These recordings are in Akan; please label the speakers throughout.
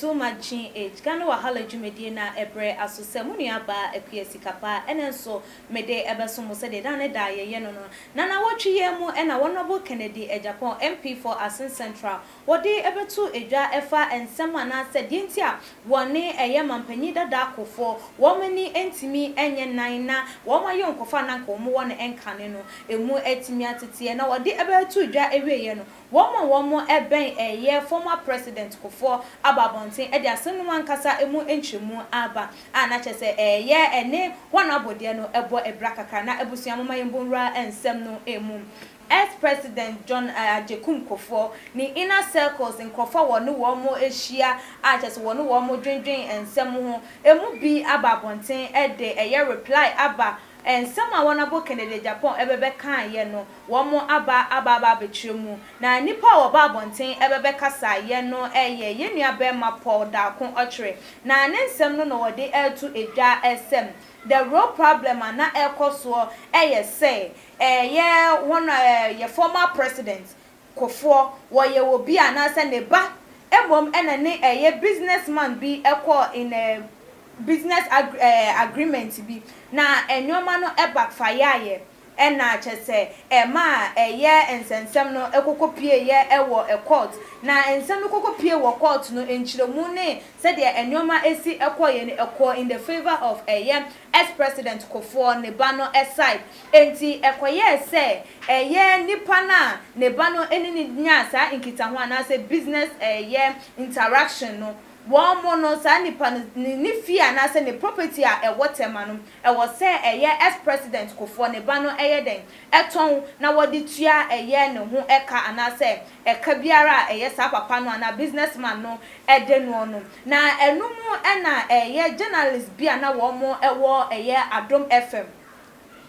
Speaker 1: too much age. Gano wahala jumedi na ebre asose munua ba akua sikapa ene nso mede ebeso se de dan da ye no no. Na na wotwe ye mu ena Honorable Kennedy Japan MP for Asin Central. Wode ebetu edwa efa ensem ana se de ntia wone eye mampanyi dada akofo. Womani entimi enye nan na womaye nkofa na nkomo wone enkane no. Emu etimi atete na wode ebetu edwa ewe no. Womo eben eye former president kofo ababonten e de asenu ankasa emu enchemu aba ana chese eye ene Honorable no ebo ebrakaka na ebusuam mayembonra ensem no emu ex-president John Ajekum Kofo ni inner circles in Kofo wonu womo ehia achese wonu womo dwendwen ensem ho emu bi ababonten e de eye reply aba and some Honorable Kennedy Japan ebebe kan ye no womo aba betremu na nipa oba bonten ebebe kasa ye no eye ye nua be ma Paul da kon ochre na nensem no wode etu edwa esem the real problem na ekoso eye say ye one ye former president Kofo wo ye obi anase ne ba emom ena ne eye businessman bi ekọ in a business agreement bi na enwoma no e backfire ye na chese ma eye ensensem no ekokopie ye ewo court na ensem no kokopie wo court no enchiremu ne se de enwoma esi ekoye ne eko in the favor of eye ex-president Kofo ne ba no side enti ekoye se eye nipa na ne ba no enini nya sa nkita ho na se business eye interaction no womo no sa nipa ni fia na se ne property a ewotema no ewo se eye ex-president Kofo ne ba no eye den eton na wodi tua eye ne ho eka ana se eka biara eye sa papa no na businessman no ede no no na enumu ena eye journalist bia na womo ewo eye Adom FM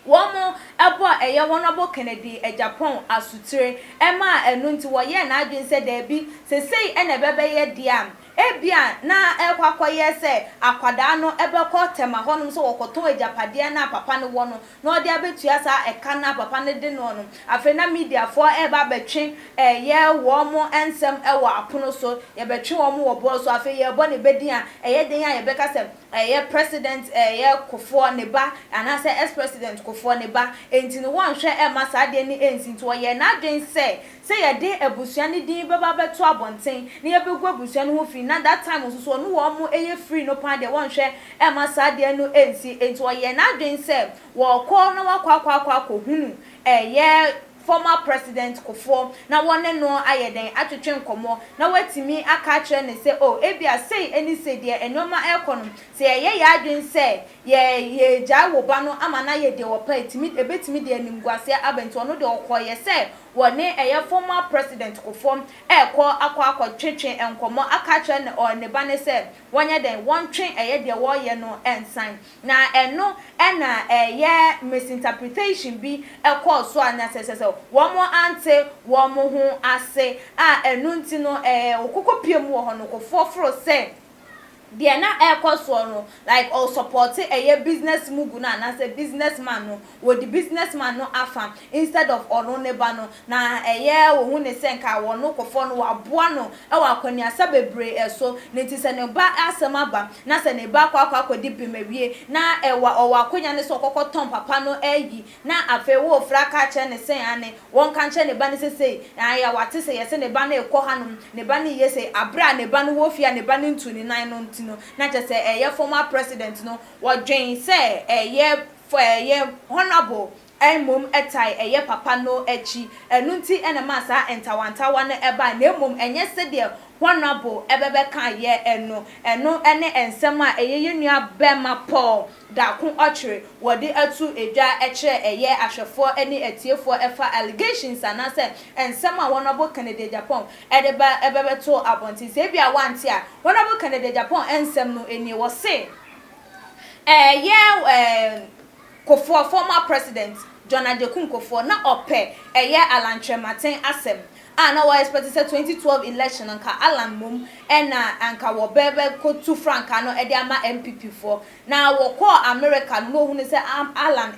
Speaker 1: womo ebo eye Honorable Kennedy Japan asutire ema enu nti wo ye na adwen se da bi sesei ena bebe ye dia ebia na ekwakoye se akwada no ebekọ tema honum so wokoto ejapade na papa ne wo no na odi abetua sa eka na papa ne de no no afi na media for eba betwe ye womo ensem ewo apono so ye betwe womo wo bo so afi ye bo ne bedi a eye den a ye beka se eye president ye Kofo ne ba anase ex-president Kofo ne ba enti no won hwe e ma sa de ni ensi nti wo ye na adwen se ye de abusua ne din beba beto abonten ne ye begu abusua no ho fi na that time so no wo eye free no pan de won hwe e ma sa de no ensi enti wo ye na adwen se wo ko no wakwa hunu eye former president Kofo na wone no ayeden atwetwe nkomo na watimi aka kire ne se ebia sei eni se de enoma ekonom se ye ya adwen se ye ja wo ba no ama na ye de wo pa etimi ebetimi de animguase abenti ono de okoye se wone eye former president Kofo akwa twetwe enkomo aka kire ne ba ne se wonye den won twen eye de wo ye no ensan na eno ena eye misinterpretation bi so anasese womo ante womo hu ase enu nti no okokopie mu ho no Kofo fro se de na ekoso no like all support eye business mugu na na say businessman no wo the businessman no afam instead of ono neba no na eye wo hu ne senka wo no Kofo no aboa no e wa kwani asa bebre eso nti se ne ba asema ba na se ne ba kwa di bimawie na owa akonya ne so kokoton papa no eyi na afe wo fraka che ne sen ane won kan che ne ba ne sesei ya wate se ye se ne ba na ekọ hanom ne ba ne yese abra ne ba no wo fia ne ba ne ntu ne nan no no na just say eye former president no what Jane say eye honorable mom etai eye papa no echi enunti enema sa entawantawa na eba na mom enye se de honorable ebebe kan ye eno ene ensem a eye yenua bema Paul da kun ochre wode atu edwa ekire eye ahwefo ene etiefo efa allegations anase ensem a Honorable Kennedy Japan edeba ebebe to abonti se bia wanti a Honorable Kennedy Japan ensem no eni wo se Kofo former president John Ajekum Kofo na ope eye alantrematen asem na wa expect say 2012 election anka Alan mom na anka wo bebe ko 2 franc no e de ama MPP for na wo call America no hu ne say Alan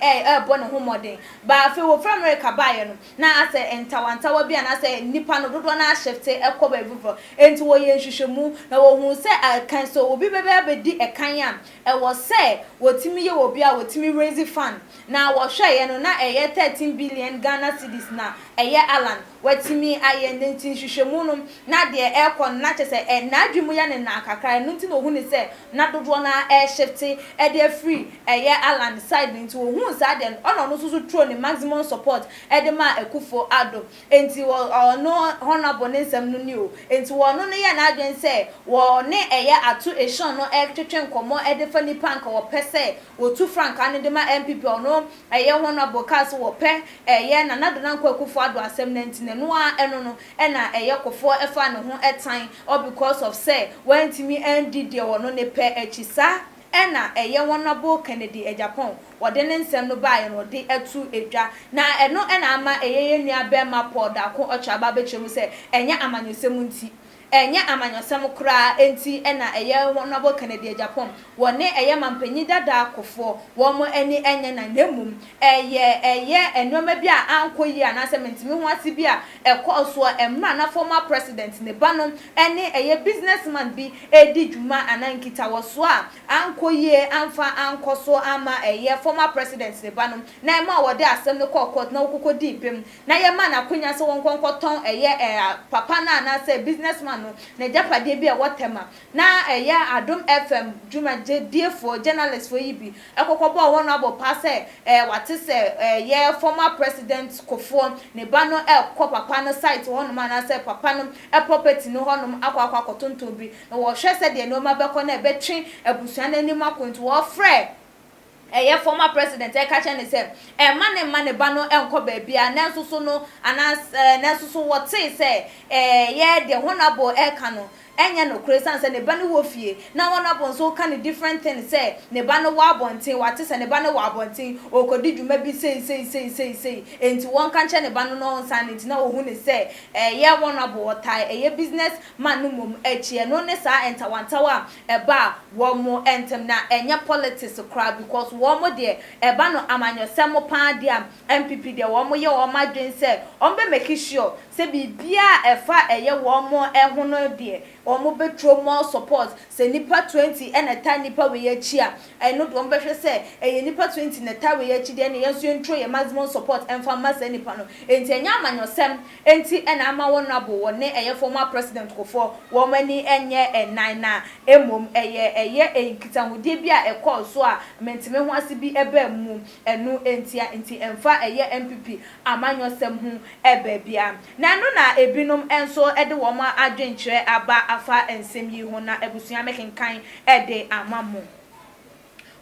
Speaker 1: bo ne ho modern ba fe wo from America ba ye no na ase entawantawa bia na say nipa no dodo na shift e ko ba before enti wo ye nhwehwemu na wo hu say kan so obi bebe di ekan am wo say wo timi ye wo bia wo timi raise fund na wo hwe ye no na 13 billion Ghana cedis na Alan watimi aye nti nhwehwemu no na de ekon na chese na adwemu ya ne na kakra no nti no hu ne say na dodo na shift e de free Alan side nti wo hu sa de ono no so throw ne maximum support e de ma Akufo Addo enti wo no honorable nsem no ni o enti wo no ne ya na adwen say wo ne atu eshon no twetwe nkomo e de fa nipa nka wo pese wo 2 franc ane de ma MPP ono honorable cast wo pe na nado na nkwa Akufo Addo asem na nti no a eno no na kofo efa ne ho etan or because of say wantimi ndi de wo no ne pe achisa na honorable Kennedy Japan wode ne nsem no bae no de atu edwa na eno na ama nua be ma poda ko ochaba be chemu say enya amanyosem nti enya amanyosem kura enti na honorable Kennedy Japan wone mampanyi dada akofo wo mo ani enya na nemum enoma bi a ankoyi anase mentimi ho ase bi a ekoso emra na former president ne banom ene businessman bi edi dwuma anankita woso a ankoyi amfa ankoso ama former president ne banom na ema wode asem ne court na okokodi pem na ma na konya se won konkoton papa na anase businessman no na japade bi a wotema na Adom FM dwuma je for journalist for yibi ekokobo won abo passe wate se former president Kofo ne ba no ekọ papa no site won ma na se papa no property no honom akwa akotonton bi na wo hwe se de no ma beko na betwe abusuan anim akonto wo frɛ former president kacha ne say mane ba no enko ba bia na nsoso no anas na nsoso wote say de honorable eka no enya no kresan say ne ba no wo fie na honorable so ka ne different things say ne ba no wa abonten wate say ne ba no wa abonten okodi dwuma bi say enti won kan che ne ba no no nsan enti na wo hu ne say honorable wotai business man no mom echi no ne sa entawantawa ba wo mo entem na enya politics crowd because wo mo de ba no amanyosem pa de MPP de wo mo ye wo madwen say on be make sure say bibia efa wo mo ho no de wo mo betro more support say nipa 20 na ta nipa we yachi a no do be hwe say nipa 20 na ta we yachi de na yenso ntro ye maximum support emfa ma say nipa no enti enya amanyosem enti na ama wo no abo wo ne former president Kofo wo mani enye enan na emom nkitanwode bi a ekọ so a mentime ho ase bi eba mu enu enti emfa MPP amanyosem hu eba bia na no na ebinom enso ede wo ma adwenkyere aba afa ensem yi ho na ebusua mekenkan ede amamu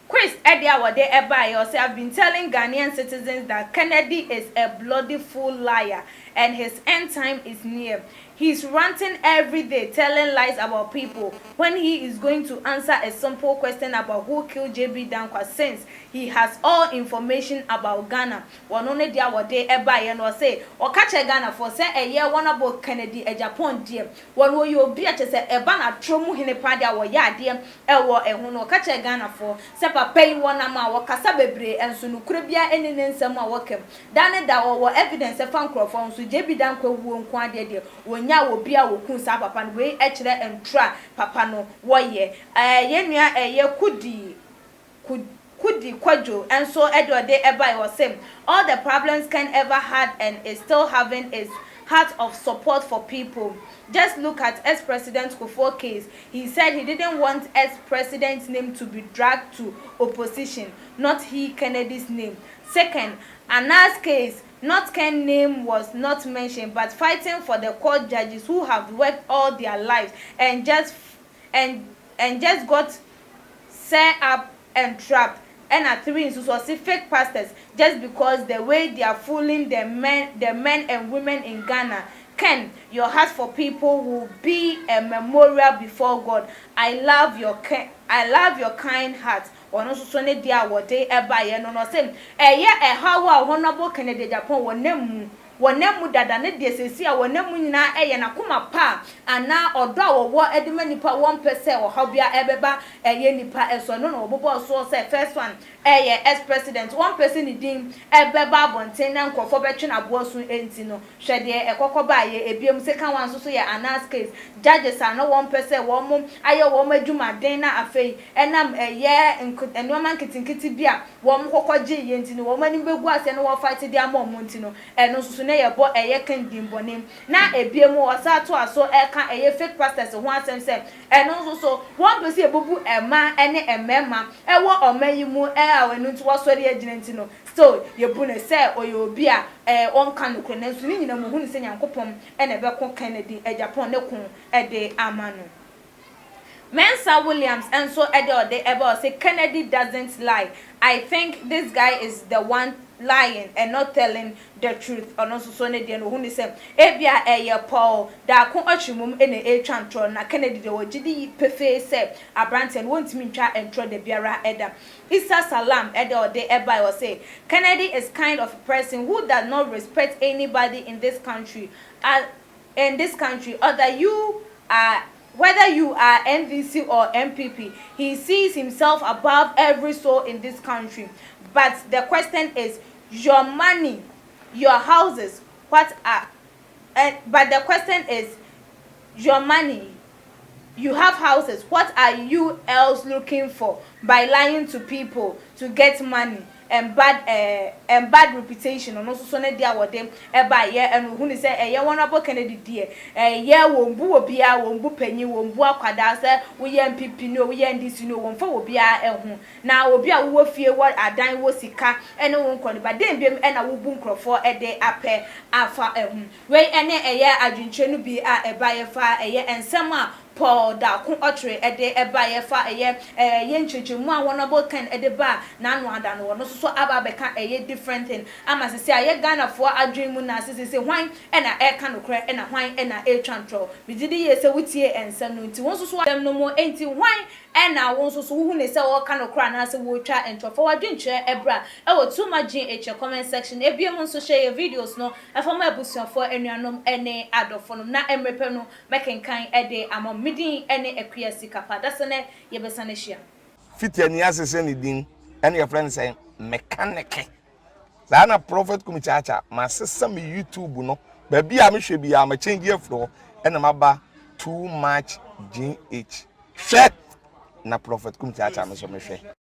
Speaker 1: Chris Edia wode eba yo say I've been telling Ghanaian citizens that Kennedy is a bloody fool liar and his end time is near. He's ranting every day, telling lies about people when he is going to answer a simple question about who killed JB Dankwa since he has all information about Ghana. One only dia wode eba ye no say o catch Ghana for say one about Kennedy Japan dear. One wo you be at say eba na tromu hene pa dia wo ya dear ewo ehun no catch Ghana for say papa yi one ama wo kasa bebre enso no kura bia eni nsem a wo kem. Dan da wo evidence e fan crofon so JB Dankwa wu nko ade de nya wo bia wo kun sa papa no we ekire entra papa no wo ye yenua kudi kwajo and so edode eba was same all the problems Ken ever had and is still having is heart of support for people. Just look at ex-president Kofo case. He said he didn't want ex-president's name to be dragged to opposition, not he Kennedy's name. Second, Anna's case, not Ken's name was not mentioned, but fighting for the court judges who have worked all their lives and just got set up and trapped. And at 3 fake pastors just because the way they are fooling the men and women in Ghana. Ken, your heart for people will be a memorial before God. I love your kind heart. Ono so ne dia wode eba ye no no say how honorable Kennedy Japan wonam wonam dada ne de sesi a wonam nyina eye na koma pa ana odo a wo edema nipa won pese wo habia ebeba eye nipa eso no no obobo so say first one eye ex president one person din ebeba bonten na nkofo betwe na boasu enti no hwede ekokoba ye ebiem second one so ye anas case judges are no one person wo mum aye wo madwuma den na afei enam eye enoma nkitinkiti bia wo mkokoje ye enti no wo mani begu ase no wo fight dia mo enti no eno so ne ye bo eye kan dimbonem na ebiem wo sa to aso eka eye fake pastors ho asem se eno so one person ebubu ema ene emema ewo omayimu awenu nti wasori agina nti no so yebu ne se oyobi a on kan no kro na nso ni nyina mu hu ni se nyankopom ene be ko Kennedy Japan ne kun ede amano Mensa Williams and so ede ebe say Kennedy doesn't lie. I think this guy is the one lying and not telling the truth. Ono so ne de no hu ni se ebia eye Paul da ko ochimum ene twantro na Kennedy de wogidi pefe se abrante no wontimi ntwa entro de biara eda Isa Salam ede eba was say Kennedy is kind of a person who does not respect anybody in this country whether you are NVC or MPP, he sees himself above every soul in this country. But the question is, your money, your houses, but the question is, your money, you have houses, what are you else looking for by lying to people to get money? And bad reputation and also so na dia wodem e ba ye enu hu ni se ye Honorable Kennedy die ye wombu obia wombu panyi wombu akwada se wo ye MPP no wo ye NDC no womfa obia ehu na obia wo fie wo adan wo sika ene wo nkoni ba dem biem e na wo bu nkrofo e de ape afa ehu we ene ye adwuntwe no bi a e ba ye fa ye ensem a Paul da kun otre ede eba ye fa eye nchechemu a Honorable Ken ede ba na anu ada no so aba beka eye different thing ama sese aye Ghana fo adwen mu na sese hwan e na e ka no kre e na hwan e na e twantro bididi ye se wutie ensem no nti won so dem no mo enti hwan e na won so hu ne se wo ka no kra na se wo twa entro fo wadwen kire ebra e wo too much in comment section ebiem nso share your videos no e fo ma abusuafo anuanom ene adofo no na emrepe no mekenkan ede amom midin ene ekwesi kapa dasene yebesane hia
Speaker 2: fitiani asese ni din ene your friend say mechanic na prophet kumichacha ma sesa me YouTube no ba bia me hwe bia ma change afro ene maba too much gh hwe na prophet kumichacha me so me hwe